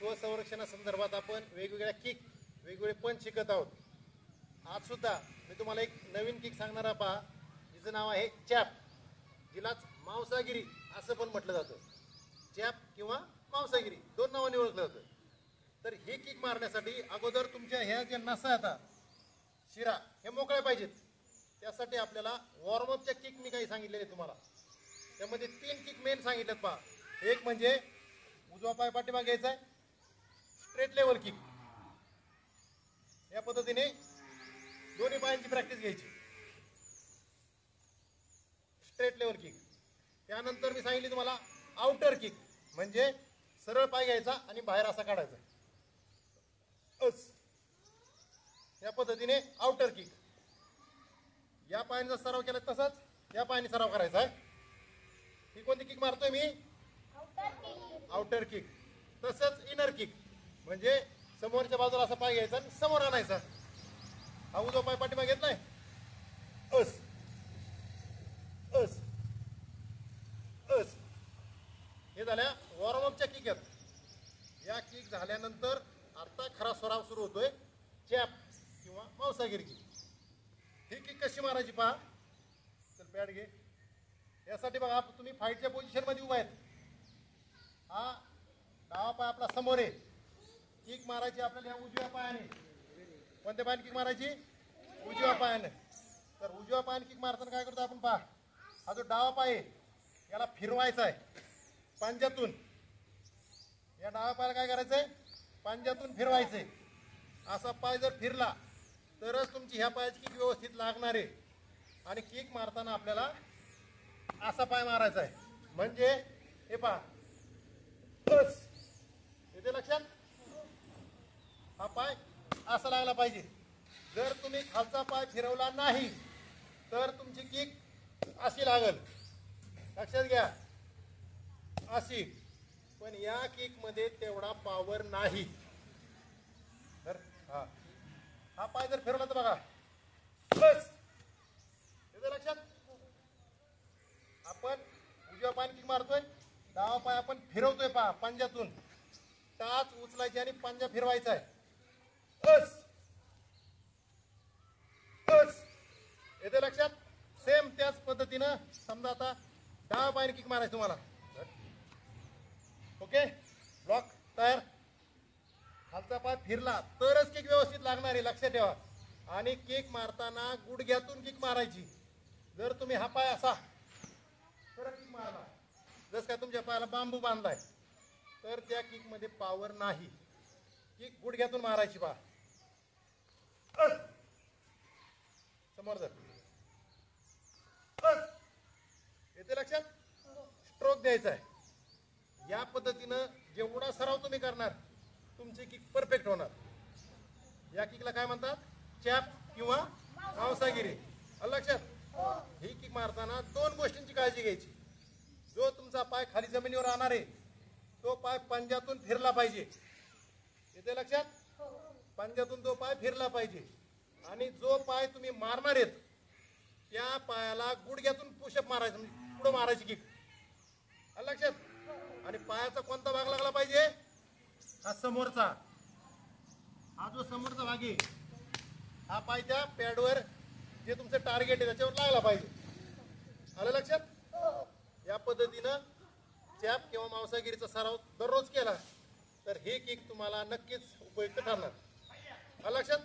स्वसंरक्षणासंदर्भात आपण वेगवेगळ्या किक वेगवेगळे पंच शिकत आहोत. आज सुद्धा मी तुम्हाला एक नवीन किक सांगणार आहे. पहा, जिचं नाव आहे चॅप, जिलाच मांसागिरी असं पण म्हटलं जातं. चॅप किंवा मांसागिरी दोन नावाने ओळखलं जातं. तर हे किक मारण्यासाठी अगोदर तुमच्या ह्या ज्या नसा आता शिरा हे मोकळ्या पाहिजेत. त्यासाठी आपल्याला वॉर्मअपच्या किक मी काही सांगितलेले तुम्हाला. त्यामध्ये 3 किक मेन सांगितलेत. पहा, एक म्हणजे उजवा पाय पाठीमागे घ्यायचा आहे, स्ट्रेट लेवल किक. या पद्धतीने दोन्ही पायांची प्रॅक्टिस घ्यायची, स्ट्रेट लेवल किक. त्यानंतर मी सांगितले तुम्हाला आउटर किक, म्हणजे सरळ पाय घ्यायचा आणि बाहेर असा काढायचा. या पद्धतीने आउटर किक. या पायाचा सराव केला तसाच या पायाने सराव करायचा आहे. ही कोणती किक मारतोय मी? Outer kick. तसंच इनर किक, म्हणजे समोरच्या बाजूला असा पाय घ्यायचा आणि समोर आणायचा. हा उजवा पाय पाठीमागे घेतलाय, अस अस अस. हे झाल्या वॉर्मअपच्या किक आहेत. या किक झाल्यानंतर आता खरा सराव सुरू होतोय, चॅप किंवा मांसागिरी किक. ही किक कशी मारायची पहा. तर पॅड घे. यासाठी बघा, तुम्ही फाईटच्या पोझिशन मध्ये उभा आहेत. हा डावा पाय आपला समोर आहे. किक मारायची आपल्याला या उजव्या पायाने. कोणत्या पायाने किक मारायची? उजव्या पायाने. तर उजव्या पायाने किक मारताना काय करतो आपण पहा, हा जो डावा पाय आहे याला फिरवायचा आहे पंजातून. या डाव्या पायाला काय करायचंय? पंजातून फिरवायचंय. असा पाय जर फिरला तरच तुमची ह्या पायाची किक व्यवस्थित लागणार आहे. आणि किक मारताना आपल्याला असा पाय मारायचा आहे, म्हणजे हे पहा, बस येते लक्षात. हा पाय असा लागला पाहिजे. जर तुम्ही खालचा पाय फिरवला नाही तर तुमची किक अशी लागल. लक्षात घ्या, अशी. पण या किक मध्ये तेवढा पॉवर नाही. तर हा पाय जर फिरवला तर बघा, बस येते लक्षात. आपण उजव्या पायाने किक मारतोय, डावा पाय आपण फिरवतोय पहा पंजातून. टाच उचलायची आणि पंजा फिरवायचा आहे. बस बस येते लक्षात. सेम त्याच पद्धतीनं समजा आता डावा पायाने किक मारायचं तुम्हाला. ओके, ब्लॉक तयार. खालचा पाय फिरला तरच किक व्यवस्थित लागणार आहे, लक्षात ठेवा. आणि किक मारताना गुडघ्यातून किक मारायची. जर तुम्ही हा पाय असा सरळ किक मारला, जस काय तुमच्या पायाला बांबू बांधलाय, तर त्या किक मध्ये पॉवर नाही. किक गुडघ्यातून मारायची. पहा, समोर जर येते लक्षात. स्ट्रोक द्यायचा आहे. या पद्धतीनं जेवढा सराव तुम्ही करणार तुमची किक परफेक्ट होणार. या किकला काय म्हणतात? चॅप किंवा मांसागिरी. लक्षात. ही किक मारताना 2 गोष्टींची काळजी घ्यायची. जो तुमचा पाय खाली जमिनीवर राहणार आहे तो पाय पंजातून फिरला पाहिजे. येते लक्षात. पंजातून तो पाय फिरला पाहिजे. आणि जो पाय तुम्ही मारणार आहेत त्या पायाला गुडघ्यातून पुशअप मारायचं, म्हणजे पुढे मारायची किक. लक्षात. आणि पायाचा कोणता भाग लागला पाहिजे? हा समोरचा. हा जो समोरचा भाग आहे हा पाय त्या पॅडवर जे तुमचं टार्गेट आहे त्याच्यावर लागला पाहिजे. आलं लक्षात. या पद्धतीनं चॅप किंवा मांसागिरीचा सराव दररोज केला तर हे किक तुम्हाला नक्कीच उपयुक्त ठरणार. लक्षात.